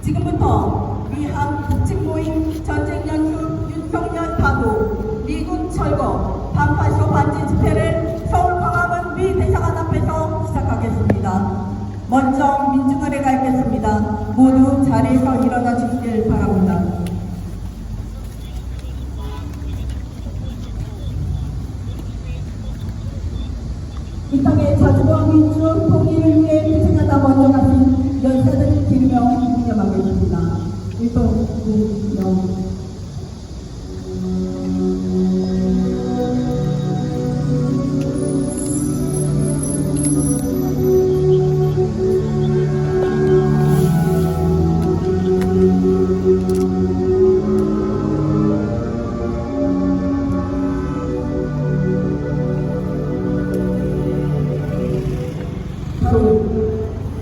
지금부터 위한 북측 모임 전쟁 연수 윤석열 파도 미군 철거 반파쇼 반지 집회를 서울 광화문 미 대사관 앞에서 시작하겠습니다. 먼저 민중을에 가겠습니다. 모두 자리에서 일어나 주시길 바랍니다. 이 땅의 자주와 민주 통일을 위해 희생하다 먼저 가신 열사들을 기리며 묵념하겠습니다. 일동국명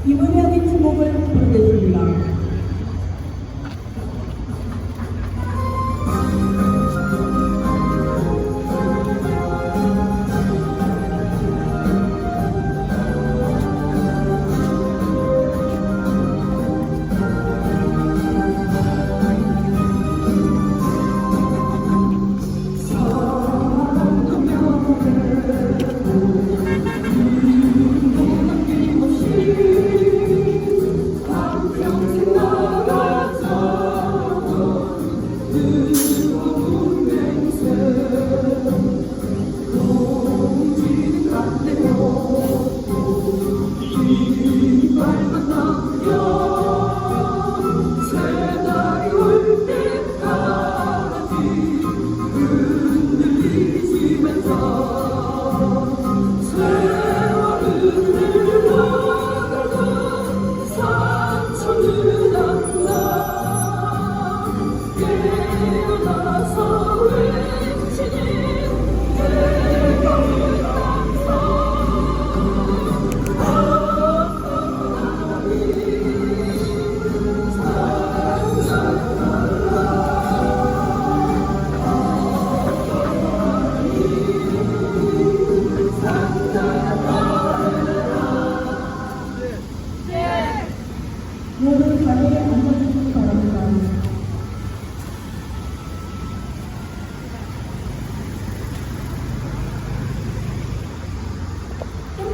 이문현의 제목을 부르겠습니다. 모두 자리에 앉아주시기 바랍니다.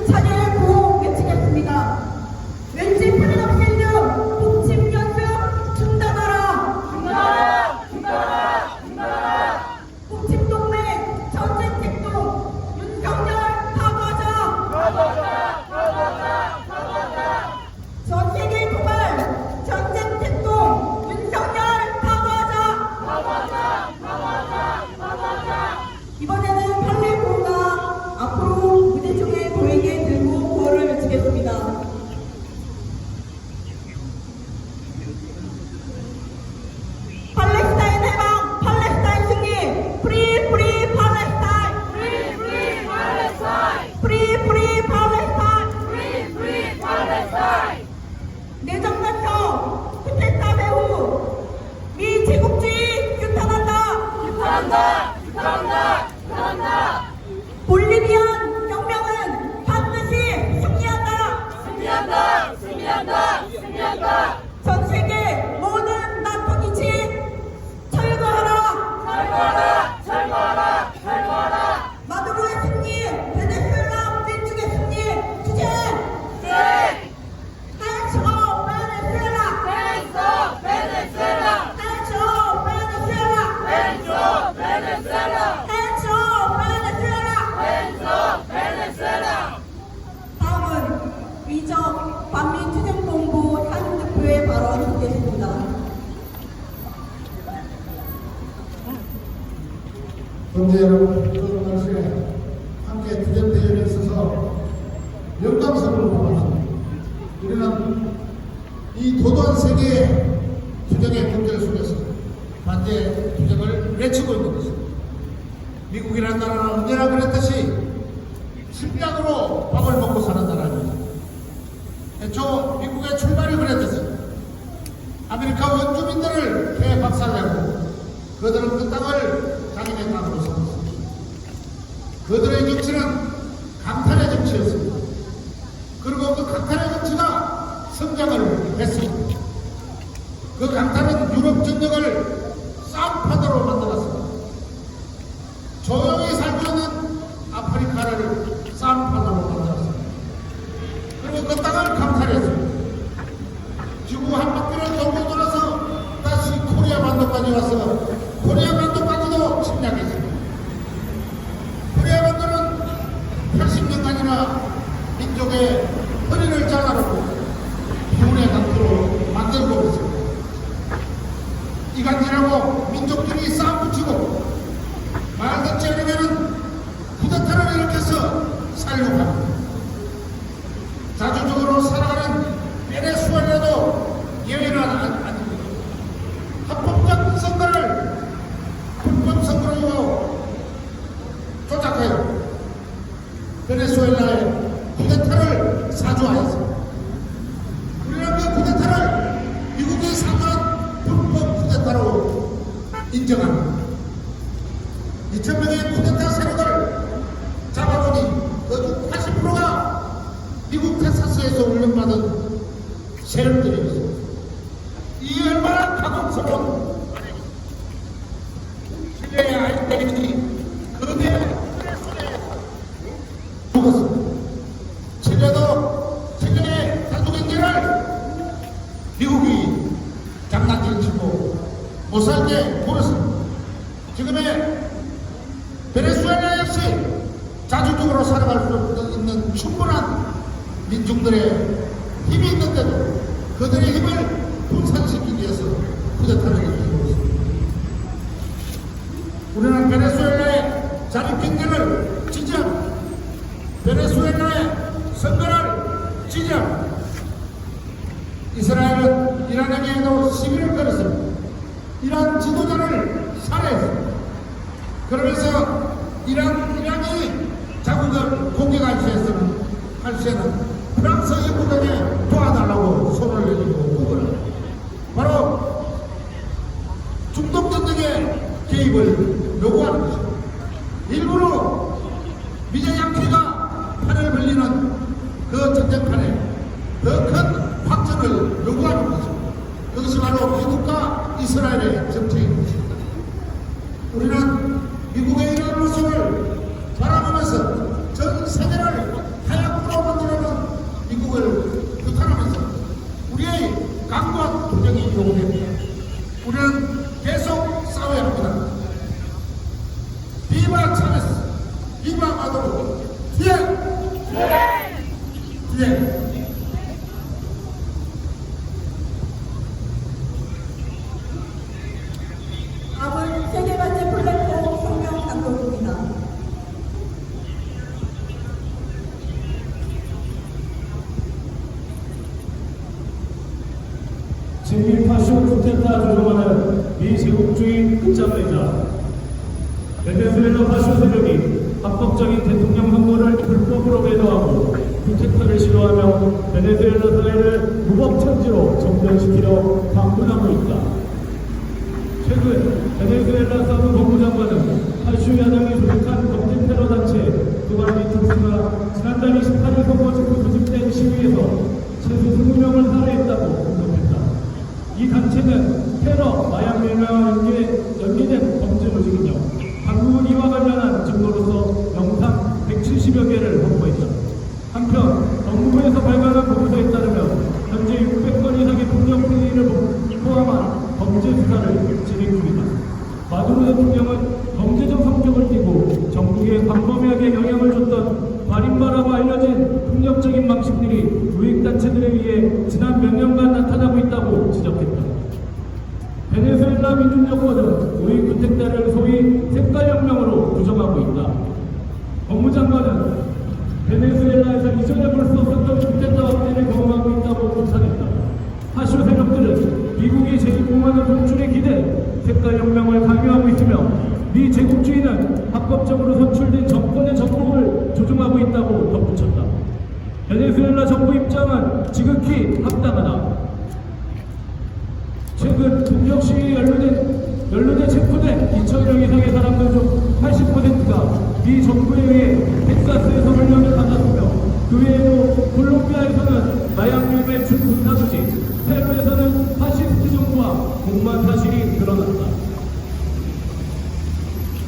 자리를 구호 외치겠습니다. 왠지 프리덤필드 북침 연습 중단하라! 중단하라! 중단하라! 중단하라! 북침 동맹 전쟁 택동 윤석열 사과하자! 사과하자! 사과하자! 사과하자! 전 세계 도발 전쟁 택동 윤석열 사과하자! 사과하자! 사과하자! 사과하자! 이번에는 판례 구호가 앞으로 무대 중에 보이게 들고 구호를 외치겠습니다. 팔레스타인 해방, 팔레스타인 승리, 프리 프리 팔레스타인, Free, free Palestine! 프리 프리 팔레스타인. Free, free Palestine! 내정난성 쿠데타 배후 미 제국주의 규탄한다. 규탄한다! 규탄한다! 규탄한다! 볼리비안 혁명은 반드시 승리한다. 승리한다! 승리한다! 승리한다! 전 세계 모든 나토기지 철거하라. 철거하라! 철거하라! 철거하라! 마두로의 승리, 베네수엘라 민중의 승리, 주제. Hands off Venezuela. Hands off Venezuela! Hands off Venezuela. Hands off Venezuela! Hands off Venezuela. Hands off Venezuela! 다음은 위적 반민투쟁본부 사전대표의 발언 듣겠습니다. 동지 여러분, 오늘 날씨에 함께 투쟁대회에 있어서 영광스러운 고맙습니다. 우리는 이 도도한 세계의 투쟁의 경쟁 속에서 반대 투쟁을 외치고 있는 것입니다. 미국이라는 나라는 언제나 그랬듯이 식량으로 밥을 먹고 사는 나라입니다. 애초 미국의 출발이 그랬듯이 아메리카 원주민들을 대박살내고 그들은 그 땅을 자기네 땅으로 삼았습니다. 그들의 정치는 강탈의 정치였습니다. 그리고 그 강탈의 정치가 성장을 했습니다. 그 강탈은 유럽 전역을 싸움판으로 만들었습니다. 조용히 살고 있는 아프리카를 싸움판으로 만들었습니다. 그리고 그 땅을 강탈했습니다. 지구 한 바퀴를 돌고 돌아서 다시 코리아 반도까지 와서 코리아 반도까지도 침략했습니다. 코리아 반도는 80년간이나 민족의 허리를 잘라놓고 비운의 강토로 만들고 있습니다. 이간질하고 민족들이 싸움 붙이고 말 듣지 않으면 쿠데타를 일으켜서 살려합니다. 자주적으로 살아가는 베네수엘라도 예외는 아닙니다. 합법적 선거를 불법 선거로 조작하여 베네수엘라의 쿠데타를 사주하였습니다. 우리는 그 쿠데타를 미국이 사주한 불법 쿠데타로 인정합니다. 2,000명의 쿠데타 세력을 잡아보니 그 80%가 미국 텍사스에서 훈련받은 세력들이었습니다. 이 얼마나 가혹스러운 칠레의 아이들이 거대한 죽었습니다. 칠레의 가족인들을 미국이 장난질 치고 못살게 굴었습니다. 지금의 베네수엘라 역시 자주적으로 살아갈 수 있는 충분한 민중들의 힘이 있는데도 그들의 힘을 분산시키기 위해서 쿠데타를 일으키고 있습니다. 우리는 베네수엘라의 자립 경제를 지지합니다. 베네수엘라의 선거를 지지합니다. 이스라엘은 이란에게도 시비를 걸었습니다. 이란 지도자를 살해했습니다. 그러면서 이란이 자국을 공격할 시에는 프랑스 입국에 도와달라고 손을 내밀고 구걸합니다. 바로 중동 전쟁에 개입을 요구하는 것입니다. 일부러 미제 양키가 판을 벌리는 그 전쟁판에 더 큰 확전을 요구하는 것입니다. 그것이 바로 미국과 이스라엘의 정책입니다. 우리는 미국의 이런 모습을 바라보면서 전 세계를 타약으로 만들어는 미국을 규탄하면서 우리의 강고한 투쟁이 요구됩니다. 우리는 계속 싸워야 합니다. 비바 차베스, 비바 마두로, 뒤에! 다음은 세계관제 플랫폼 성명 낭독입니다. 제1파쇼 쿠데타 조종하는 미제국주의 끝장내자 베네수엘라 파쇼 세력이 합법적인 대통령 선거를 불법으로 매도하고 쿠데타를 시도하며 베네수엘라 사회를 무법천지로 정전시키려 방문하고 있다. 최근 베네수엘라 사무 법무장관은 파쇼 야당이 조직한 범죄 테러 단체 두바리투스가 지난달 28일 선거 직후 조직된 시위에서 최소 20명을 살해했다고 공격했다. 이 단체는 테러, 마약 밀매와 연계된 범죄 조직이며 당국은 이와 관련한 증거로서 영상 170여 개를 확보했다. 한편 정부에서 발간한 보고서에 따르면 현재 600건 이상의 폭력 행위를 포함한 범죄 수사를 진행 중이다. 마두로 대통령은 범죄적 성격을 띠고 정부에 광범위하게 영향을 줬던 발인바라고 알려진 폭력적인 방식들이 우익단체들에 의해 지난 몇 년간 나타나고 있다고 지적했다. 베네수엘라 민중정권은 우익 쿠데타를 소위 색깔혁명으로 부정하고 있다. 법무장관은 베네수엘라에서 이전에 볼 수 없었던 쿠데타 확대를 경험하고 있다고 비판했다. 파쇼 세력들은 미국이 제국공화국 공출에 기대 색깔혁명을 강요하고 있으며 미 제국주의는 합법적으로 선출된 정권의 정복을 조종하고 있다고 덧붙였다. 베네수엘라 정부 입장은 지극히 합당하다. 최근 폭력 시위에 연루돼 체포된 2,000명 이상의 사람들 중 80%가 미 정부에 의해 텍사스에서 훈련을 받았으며 그 외에도 콜롬비아에서는 마약 밀매 준군사수지, 페루에서는 파시스트 정부와 백만 사실이 드러났다.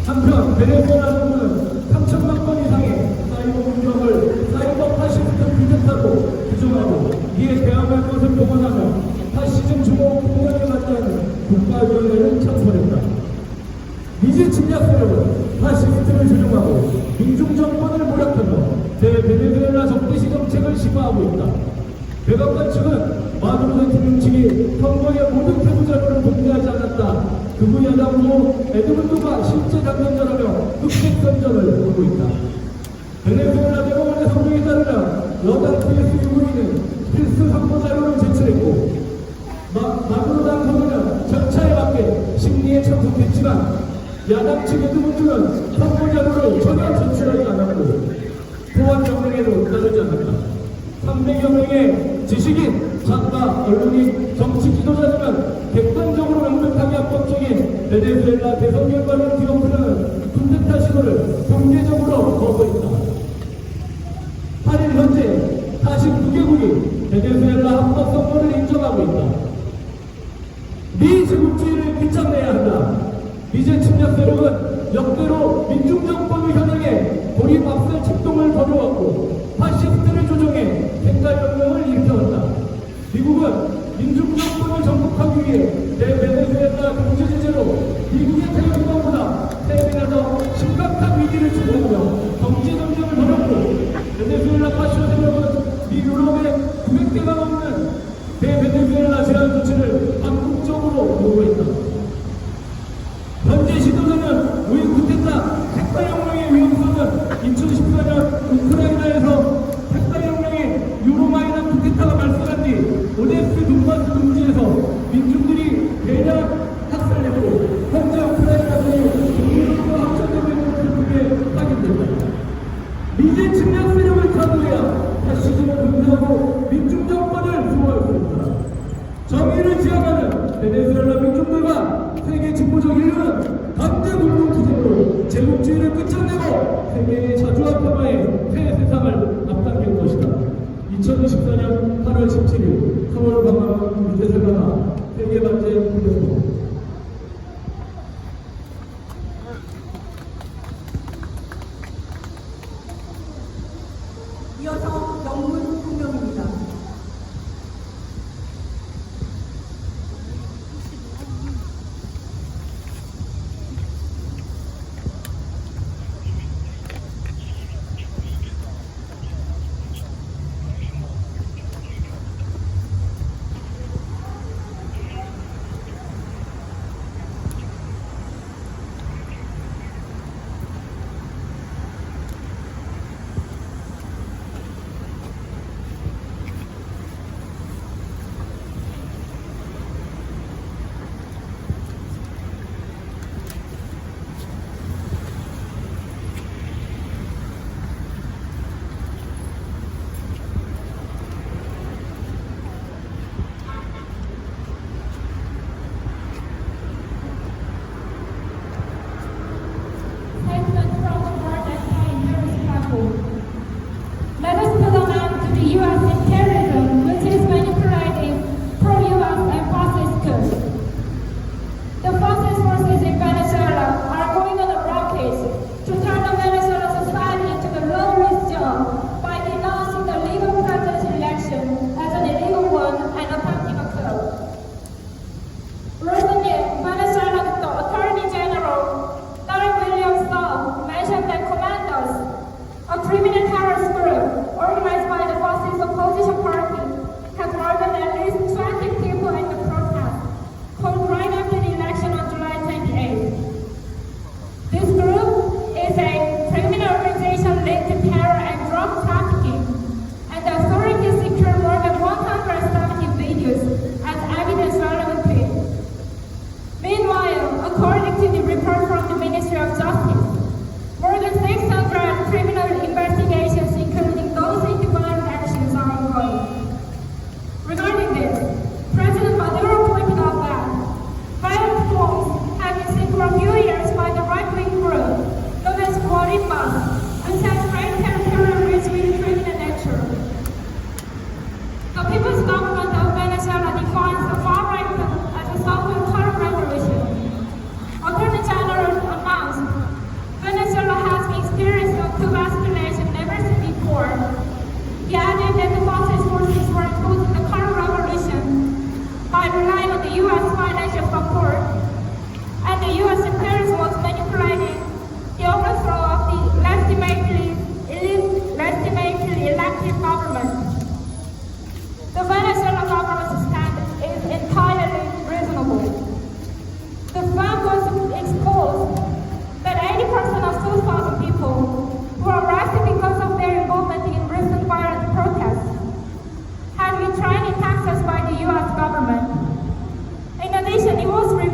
한편 베네수엘라 정부는 3천만 건 이상의 사이버 공격을 사이버 파시스트 비슷하고 규정하고 이에 대항할 것을 동원하며 파시즘 주목 공격에 맞다는 국가위원회를 창설했다. 미지 침략 세력은 파시스트를 조종하고 민중정권을 모략하며 대베네수엘라 적대시 정책을 시도하고 있다. 백악관 측은 마두로 대통령 측이 선거의 모든 태도 자료를 공개하지 않았다. 극우 야당도 에드문드가 실제 당선자라며 흑색 선전을 하고 있다. 베네수엘라 대법원의 성명에 따르면 여당 PS 유구인은 필수 선거 자료를 제출했고 마두로 당선인은 절차에 맞게 심리에 참석했지만 야당 측 에드문드는 선거 자료를 전혀 제출하지 않았고 보안 명령에도 따르지 않았다. 300여 명의 지식인, 작가, 언론인, 정치 지도자들은 객관적으로 명백하게 합법적인 베네수엘라 대선 결과를 뒤엎으려는 쿠데타 시도를 공개적으로 거부했다. 8일 현재 49개국이 베네수엘라 합법 선거를 인정하고 있다. 미 제국주의를 끝장내야 한다. 미제 침략 세력은 역대로 민중정권을 현행해 고립 압살 책동을 벌여왔고 파시스트를 조종해 생가혁명을 일으켜왔다. 미국은 민중정권을 정복하기 위해 대베네수엘라 경제제재로 미국의 태극기보다 3배나 더 심각한 위기를 초래하며 경제전쟁을 벌였고 베네수엘라 파시오 세력은 미 유럽의 900개가 넘는 대베네수엘라 제한 조치를 반복적으로 요구했다. 현재 시도되는 우익 쿠데타 핵발혁명의 위험성은 2014년 우크라이나에서 핵발혁명의 유로마이단 쿠데타가 발생한 뒤 오데스 돈바스 등지에서 민중들이 대량 학살되고 현재 우크라이나군이 동유럽과 합쳐되고 있는 결국에 확인된다. 미제 침략 세력을 타도해야 파시즘을 금지하고 민중정권을 수호할 수 있다. 정의를 지향하는 베네수엘라 민중들과 세계 진보적 인류는 강제노동 투쟁으로 제국주의를 끝장내고 세계의 자주와 평화의 새 세상을 앞당길 것이다. 2024년 8월 17일 서울 광화문 유재석가 세계반제 훈련소. 이어서 영문 공명입니다.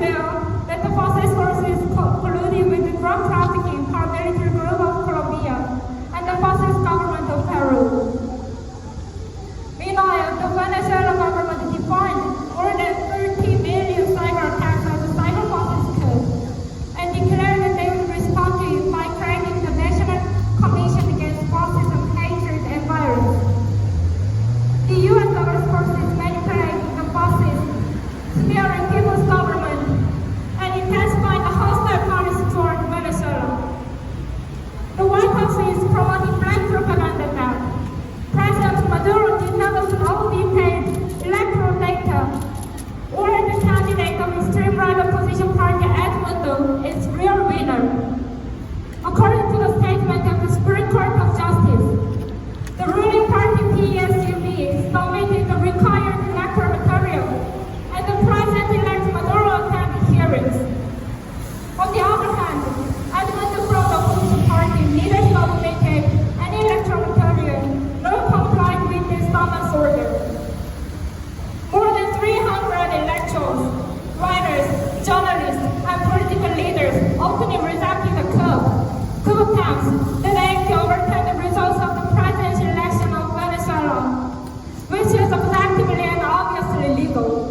revealed that the fascist forces colluded with the drug trafficking paramilitary group of Colombia and the fascist government of Peru. Meanwhile, the Venezuelan government defined more than 30 million cyber attacks as a cyber fascist coup and declared that they would respond to it by creating the National Commission Against Fascism, Hatred, and Violence. The U.S. government forces manipulating the fascists, smearing people's government, and intensifying the hostile policy toward Venezuela. The White House is promoting black propaganda now. President Maduro did not allow detailed electoral data, or the candidate of extreme right opposition party Edmundo is real winner. According to the statement of the Supreme Court of Justice, the ruling party PSUV submitted the required electoral material, and the President-elect Maduro attended hearings. On the other hand, Edmundo from the opposition party neither submitted any electoral material nor complied with the summons order. More than 300 electors, writers, journalists, and political leaders openly rejected the coup attempts that aim to overturn the results of the presidential election of Venezuela, which is objectively and obviously legal.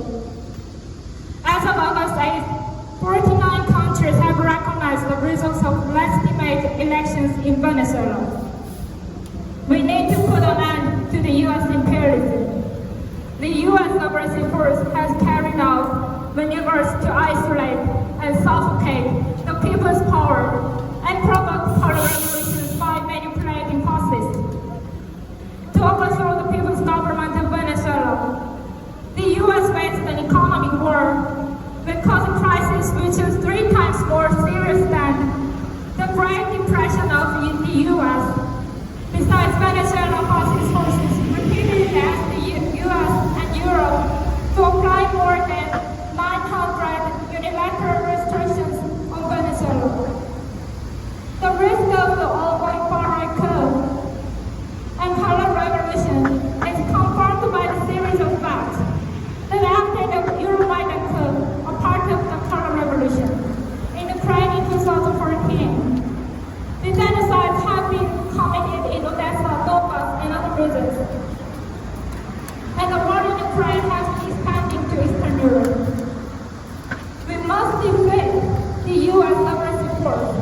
As of August 8th, 49 countries have recognized the results of legitimate elections in Venezuela. We need to put an end to the U.S. imperialism. The U.S. aggressive force has carried out maneuvers to isolate and suffocate the people's power and provoke power revolutions by manipulating fascists. To overthrow the people's government of Venezuela, the U.S. waged an economic war that caused a crisis which is 3 times more serious than the Great Depression of the U.S. Besides, Venezuelan fascist forces repeatedly asked the U.S. and Europe to apply more than 900 unilateral restrictions on Venezuela. The risk of the ongoing far-right coup and color revolution is confirmed by the series of facts that after the Euromaidan coup, a part of the color revolution, in Ukraine in 2014, the genocides have been committed in Odessa, Donbass, and other regions. And the war in Ukraine has been expanding to Eastern Europe. We must defeat the U.S. aggressive force.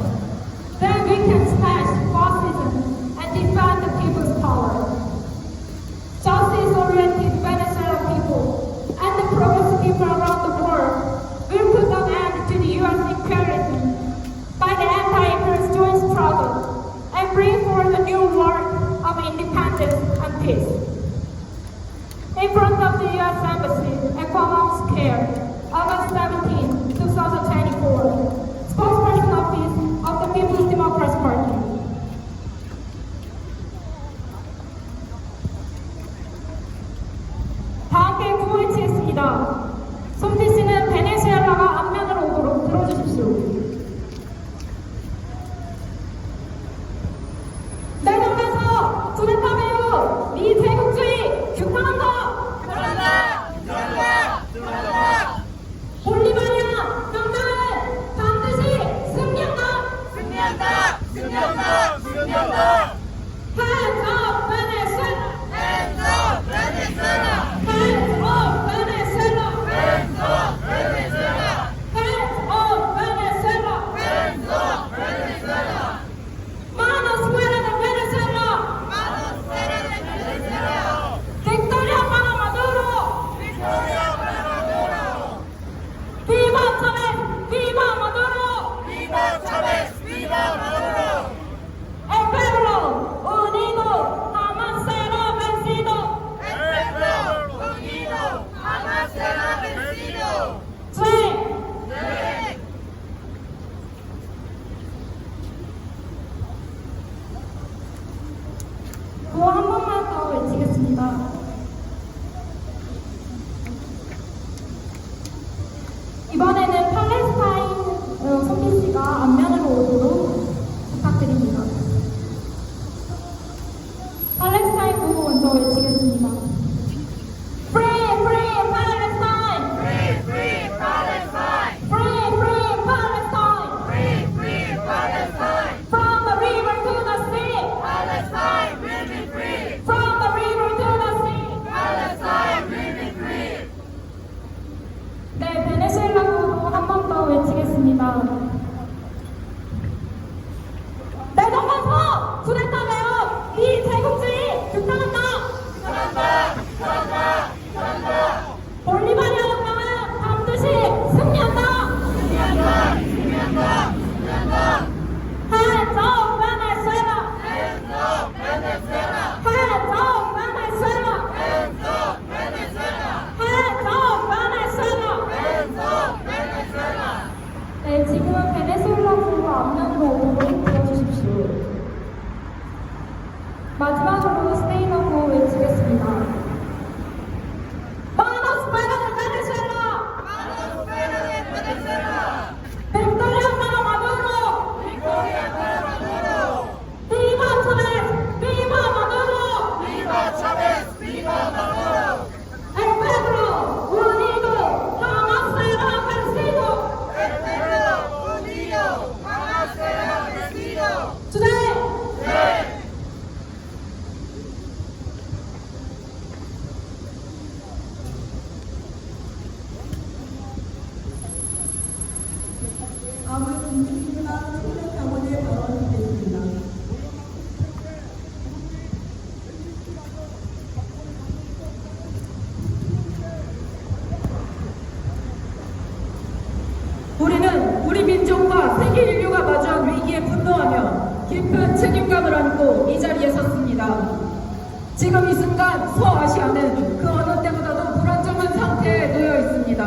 Then we can smash fascism and defend the people's power. Justice-oriented Venezuelan people and the progressive people around the world will put an end to the U.S. imperialism by the anti-imperialist joint struggle and bring forth a new world of independence and peace. In front of the U.S. Embassy at Guam Square, August 17, 2024, spokesperson office of the People's Democratic Party. 다 함께 구호외치겠습니다. 손짓씨는 베네수엘라가 앞면으로 오도록 들어주십시오. 내정에서 쿠데타 배후 미제국주의 규탄한다. 규탄한다. 볼리바리아 정당은 반드시 승리한다. 승리한다. Hands up Venezuela. Hands up Venezuela. Hands up Venezuela. Hands up Venezuela. Hands up Venezuela. Hands up Venezuela. Manos fuera de Venezuela. Manos fuera de Venezuela. Victoria para Maduro. Victoria para Maduro. Viva Chávez. Viva Maduro. Viva Chávez. Viva Maduro. El pueblo unido jamás será vencido. El pueblo unido jamás será vencido. 네. 네. 구호 한 번만 더 외치겠습니다. 이번에는 팔레스타인 손빛씨가 앞면으로 오도록 부탁드립니다. 팔레스타인 구호 먼저 외치겠습니다. Free, free Palestine! Free, free Palestine! Free, 있습니다. 내정부에서 구했다며요. 이 제국주의 규탄한다. 볼리바리아 혁명은 반드시 승리한다. Hands off Venezuela! Hands off Venezuela! Hands off Venezuela! 네, 지금은 베네수엘라 군과 앞면으로 몸을 들어주십시오. 마지막으로 스페인어로 외치겠습니다. Manos fuera de Venezuela! Victoria para Maduro! Viva Chávez! Viva Maduro! El pueblo unido jamás será vencido. Today, 다음은 김충기나 청년자원의 발언이 되겠습니다. 우리는 우리 민족과 세계 인류가 마주한 위기에 분노하며 깊은 책임감을 안고 이 자리에 섰습니다. 지금 이 순간 서아시아는 그 어느 때보다도 불안정한 상태에 놓여 있습니다.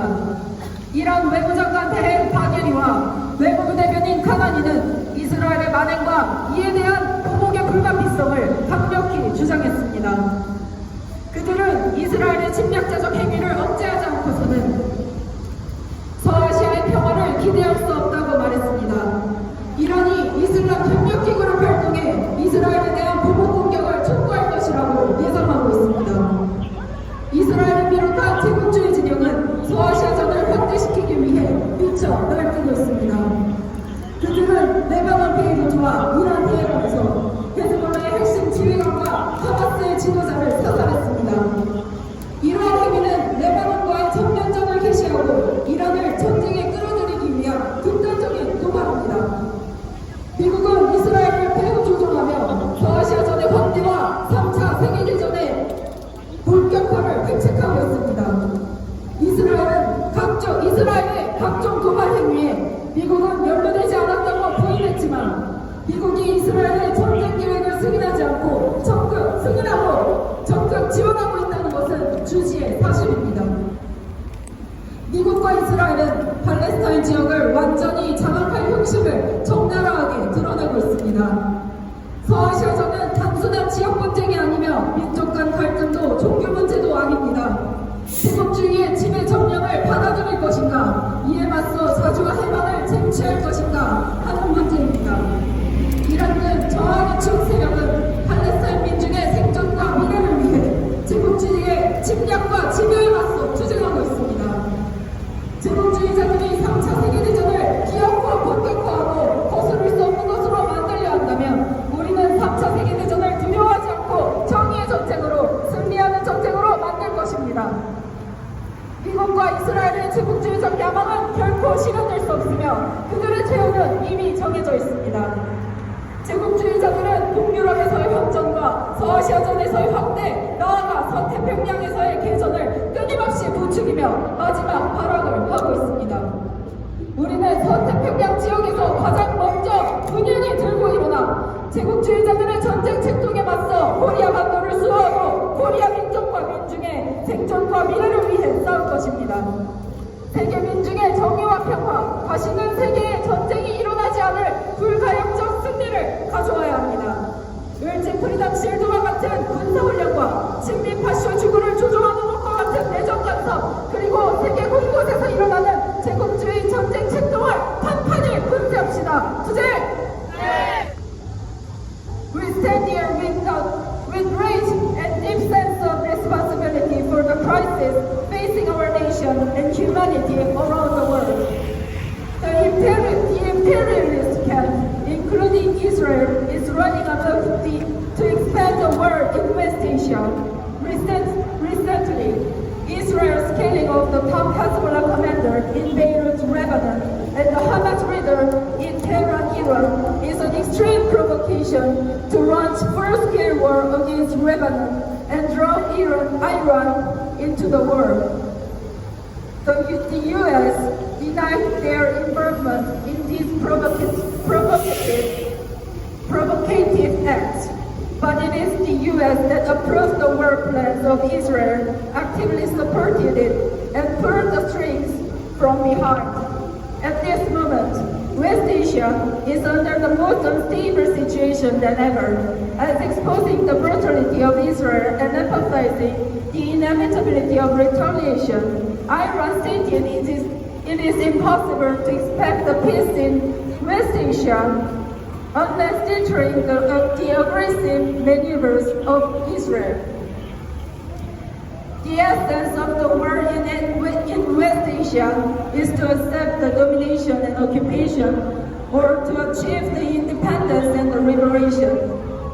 이란 외무장관 대행 바게리와 외무부 대변인 카나니는 이스라엘의 만행과 이에 대한 보복의 불가피성을 강력히 주장했습니다. 그들은 이스라엘의 침략자적 행위를 억제하지 않고서는 서아시아의 평화를 기대할 수 없다고 말했습니다. 이란이 이슬람 협력기구를 발동해 이스라엘에 대한 보복 공격을 촉구할 것이라고 예상하고 있습니다. 이스라엘을 비롯한 제국주의 진영은 서아시아전을 확대시키기 위해 미쳐 날뛰고 있습니다. 그들은 레바논 베이루트와 이란 테헤란에서 헤즈볼라의 핵심 지휘관과 하마스의 지도자를 사살했습니다. 이러한 행위는 레바논과의 전면전을 개시하고 이란을 전쟁에 끌어들이기 위한 극단적인 도발입니다. 미국은 이스라엘을 배후 조종하며 서아시아전의 확대와 3차 세계대전의 본격화를 획책하고 있습니다. 이스라엘의 각종 도발 행위에 미국은 연루되지 않았다고 부인했지만 미국이 이스라엘의 전쟁 계획을 승인하지 않고 적극 지원하고 있다는 것은 주지의 사실입니다. 미국과 이스라엘은 팔레스타인 지역을 완전히 장악할 혁신을 적나라하게 드러내고 있습니다. 서아시아전은 단순한 지역 분쟁이 아니며 민족 간 갈등도 종교 문제도 아닙니다. 제국주의의 침해 정령을 받아들일 것인가, 이에 맞서 자주와 해방을 쟁취할 것인가 하는 문제입니다. 이란은 저항의 축 세력은 팔레스타인 민중의 생존과 미래를 위해 제국주의의 침략과 지배에 맞서 투쟁하고 있습니다. 제국주의자들이 3차 세계대전을 기억과 본격화하고 거스를 수 없는 것으로 만들려 한다면 우리는 3차 세계대전을 두려워하지 않고 정의의 전쟁으로 승리하는 전쟁으로 만들 것입니다. 미국과 이스라엘의 제국주의적 야망은 결코 실현될 수 없으며 그들의 최후는 이미 정해져 있습니다. 제국주의자들은 북유럽에서의 확전과 서아시아전에서의 확대, 나아가 서태평양에서의 개전을 끊임없이 부추기며 마지막 발악을 하고 있습니다. 우리는 서태평양 지역에서 가장 먼저 분연히 들고 일어나 제국주의자들의 전쟁 책동에 맞서 코리아 반도를 수호하고 코리아 민족과 민중의 생존과 미래를 위해 싸울 것입니다. 세계 민중의 정의와 평화, 다시는 세계에 전쟁이 일어나지 않을 불가역적 승리를 가져와야 합니다. 을제프리 당실드와 같은 군사훈련과 친미 파쇼 주구를 조종하는 것과 같은 내정 간섭, 그리고 세계 곳곳에서 일어나는 제국주의 전쟁 책동을 단판히 금지합시다. 투쟁! We stand here with rage and deep sense of responsibility for the crisis facing our nation and humanity around the world. The imperialist camp, including Israel, is running amok to expand the war in West Asia. Recently, Israel's killing of the top Hezbollah commander in Beirut, Lebanon, and the Hamas position to launch full-scale war against Lebanon and draw Iran into the war. The U.S. denied their involvement in these provocative acts, but it is the U.S. that approved the war plans of Israel, actively supported it, and pulled the strings from behind. At this moment, West Asia is under the most unstable situation than ever, as exposing the brutality of Israel and emphasizing the inevitability of retaliation. Iran stated it is impossible to expect a peace in West Asia unless deterring the aggressive maneuvers of Israel. The essence of the war in West Asia is to accept the domination and occupation, or to achieve the independence and the liberation.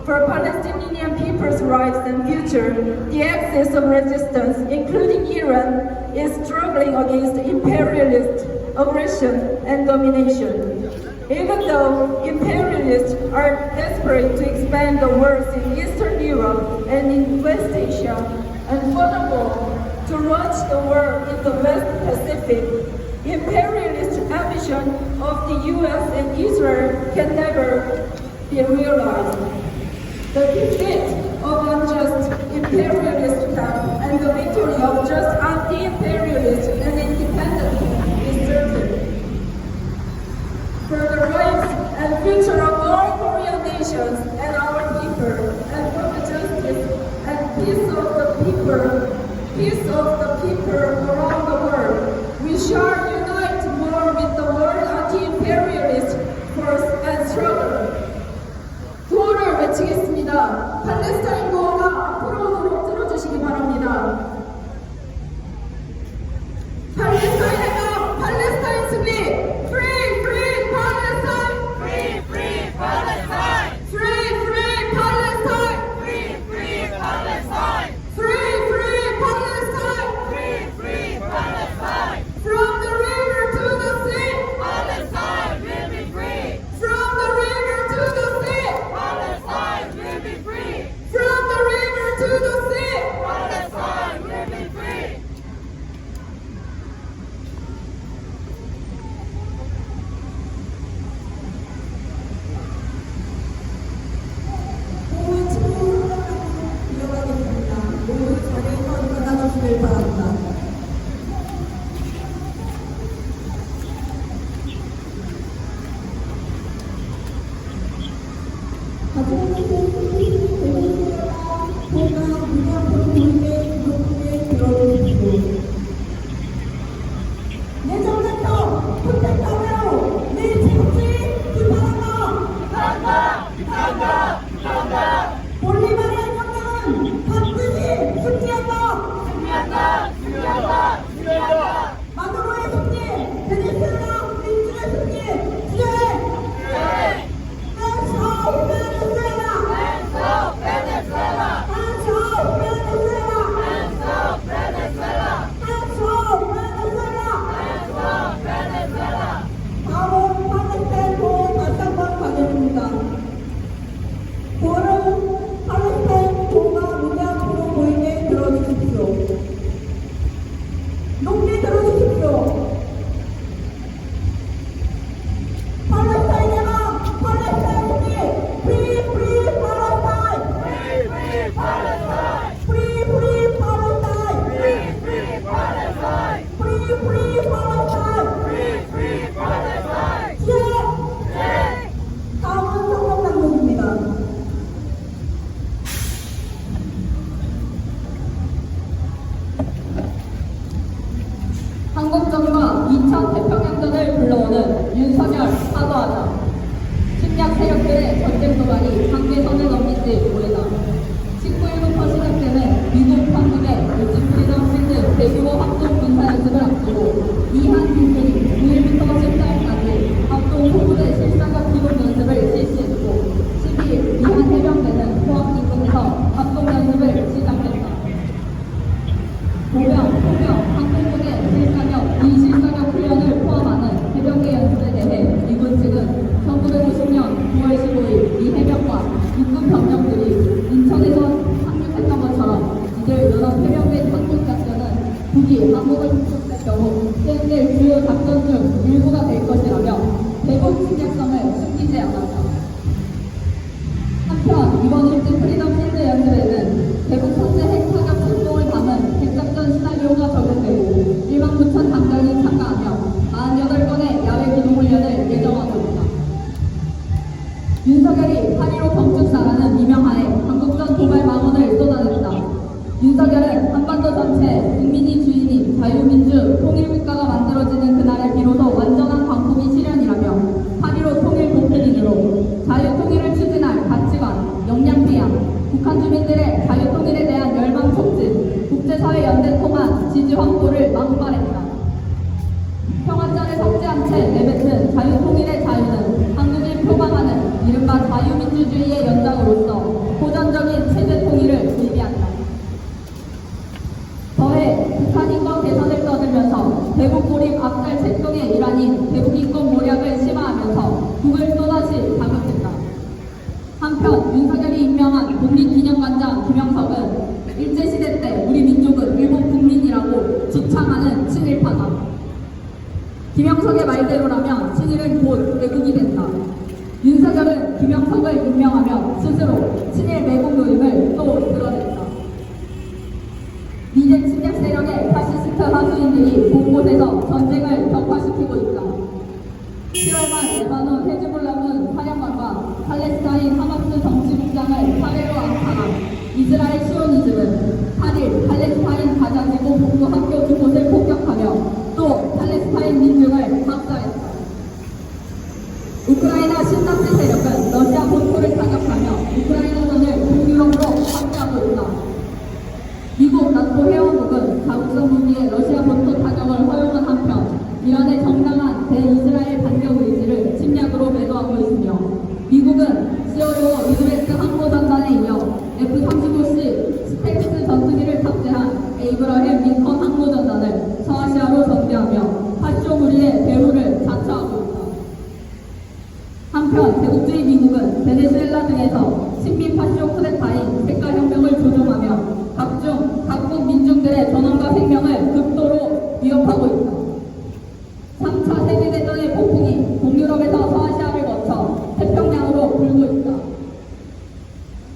For Palestinian people's rights and future, the axis of resistance, including Iran, is struggling against imperialist aggression and domination. Even though imperialists are desperate to expand the wars in Eastern Europe and in West Asia, and furthermore, to launch the war in the West Pacific, imperialist ambition of the US and Israel can never be realized. The defeat of unjust imperialist camp and the victory of just anti-imperialist and independent camp is certain. For the rights and future of all Korean nations and our people, and for the justice and peace of the people around the world, we shall unite more with the world anti-imperialist force and struggle. 구호를 외치겠습니다. 팔레스타인 구호가 앞으로 오도록 들어주시기 바랍니다. 팔레스타인의 팔레스타인 승리! Free, free Palestine! Free, free Palestine! Free, free Palestine! Free, free Palestine! Free, free Palestine! Free, free Palestine! From the river to the sea! Palestine will be free! From the river to the sea! Palestine will be free! From the river to the sea! Palestine will be free! 공을 치고 이어가겠습니다. 모두 자리에서 일어나 주시길 바랍니다. 내 정부터 부탁하며 내 정부에 비판한다. 비판한다! 볼리바르의혁명은 반드시 승리한다. 승리한다! 마두로의 승리, 베네수엘라 민주의 승리, 수혜! Hands off Venezuela! Hands off Venezuela! Hands off Venezuela! Hands off Venezuela! Hands off Venezuela! Hands off Venezuela! 다음은 팔레스타인 구호 다시 한번 가겠습니다. 구호는 팔레스타인 구호가 문양으로 보이게 들어주십시오. 높이 들어주십시오. 팔레스타인이나 팔레스타인 승리! Free, free Palestine! Free, free Palestine! Free, free Palestine! Free, free Palestine! Free, free Palestine! Free, free Palestine! 예! 다음은 성공 당국입니다. 한국 정부가 2차 태평양전을 불러오는 윤석열 사과하자. 침략 세력들의 전쟁 도발이 한계선을 넘긴지 모르다. 19일부터 시작되는 미국 한국의 울진 프리덤 필드 대규모 합동 군사 연습을 앞두고 이한 군군이 9일부터 14일까지 합동 소부대 실사격 기본 연습을 실시했고 12일 이한 해병대는 포항 인근에서 합동 연습을 시작했다. 보병, 포병, 항공군의 실사격, 비실사격 훈련을 포함하는 해병대 연습에 대해 미군 측은 1950년 9월 15일 이 해병과 간절히 참가하며 48건의 야외 기동훈련을 예정하고 있다. 윤석열이 8.15 경축사라는 미명하에 한국전 도발 망언을 쏟아냈다. 윤석열은 한반도 전체 국민이 주인인 자유민주 통일국가가 만들어지는 그날에 비로소 완전한 광풍이 실현이라며 8.15 통일 도크린으로 자유통일을 추진할 가치관, 역량培양, 북한 주민들의 자유통일에 대한 열망 촉진, 국제사회 연대 통한 지지 확보를 망발했다. 평화전에 섞지 않게 내뱉은 자유통일의 자유는 한국이 표방하는 이른바 자유민주주의의 연장으로서 호전적인 체제 통일을 의미한다. 더해 북한 인권 개선을 떠들면서 대북 고립 압살 책동의 일환인 대북 인권 모략을 심화하면서 북을 또다시 자극했다. 한편 윤석열이 임명한 독립기념관장 김영석은 일제시대 때 우리 민족은 일본 국민이라고 주창하는 친일파다. 김영석의 말대로라면 친일은 곧 매국이 된다. 윤석열은 김영석을 임명하며 스스로 친일 매국 노임을 또 드러냈다. 미제 침략 세력의 파시스트 하수인들이 곳곳에서 전쟁을 격화시키고 있다. 7월 말 레바논 헤즈볼라군 사령관과 팔레스타인 하마스 정치국장을 사례로 암살한 이스라엘 시오니즘은 8일 팔레스타인 가자지구 북부 학교 두 곳을 폭격하며 또 팔레스타인 민중을 학살했다. 우크라이나 신나스 세력은 러시아 본토를 타격하며 우크라이나군을 북유럽으로 확대하고 있다. 미국 나토 회원국은 자국성 무기의 러시아 본토 타격을 허용한 한편 이란의 정당한 대이스라엘 반격 의지를 침략으로 매도하고 있으며 미국은 시어로 미드웨스트 항모전단에 이어 F-35C 스텔스 전투기를 탑재한 에이브라햄 링컨 항모전단을 서아시아로 전개하며 파쇼 무리의 배후를 자처하고 있다. 한편 대국주의 미국은 베네수엘라 등에서 친미 파쇼 쿠데타인 색깔혁명을 조종하며 각국 민중들의 전원과 생명을 극도로 위협하고 있다. 3차 세계대전의 폭풍이 동유럽에서 서아시아를 거쳐 태평양으로 불고 있다.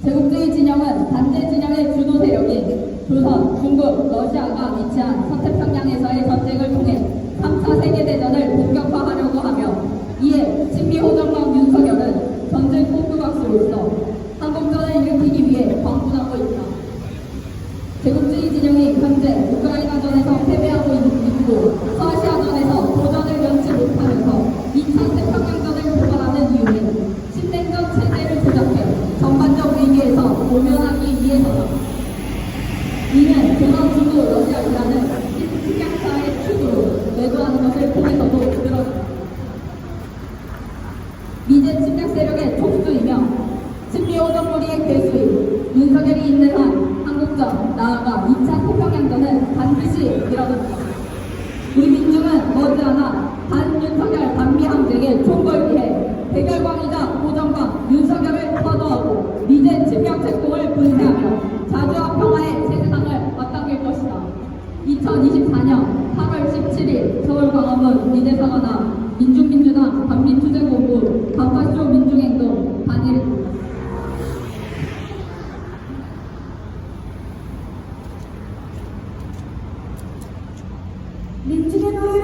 제국주의 진영은 반대 진영의 주도 세력인 조선, 중국, 러시아가 위치한 서태평양에서의 전쟁을 통해 3차 세계대전을 본격화하려고 하며 이에 친미 호정광 윤석열은 전쟁 공부각수로서 한국전을 일으키기 위해 광분하고 있다. 제국주의 진영이 현재 우크라이나전에서 패배하고 있고 서아시아전에서 도전을 면치 못하면서 2차 태평양전을 도발하는 이유는 신냉전 체제를 조작해 전반적 위기에서 모면하기 위해서다. 이는 조선, 중국, 러시아, 이란은 식량사의 축으로 매도하는 것을 통해서도 드러났다. 미제 침략 세력의 촉수이며 친미호정무리의 괴수인 윤석열이 있는 한 한국전, 나아가 2차 태평양전은 반드시 일어난다. 우리 민중은 머지않아 반윤석열 반미항쟁의 총궐기에 백열광이자 호정광, 윤석열을 선호하고 미제 침략 책동을 분쇄하며 자주와 평화의 새세상을 맞당길 것이다. 2024년 8월 17일 서울광화문 미제사관아 민중민주당 반미투쟁본부 반파쇼 민중행동 단일입니다. 민중의 노래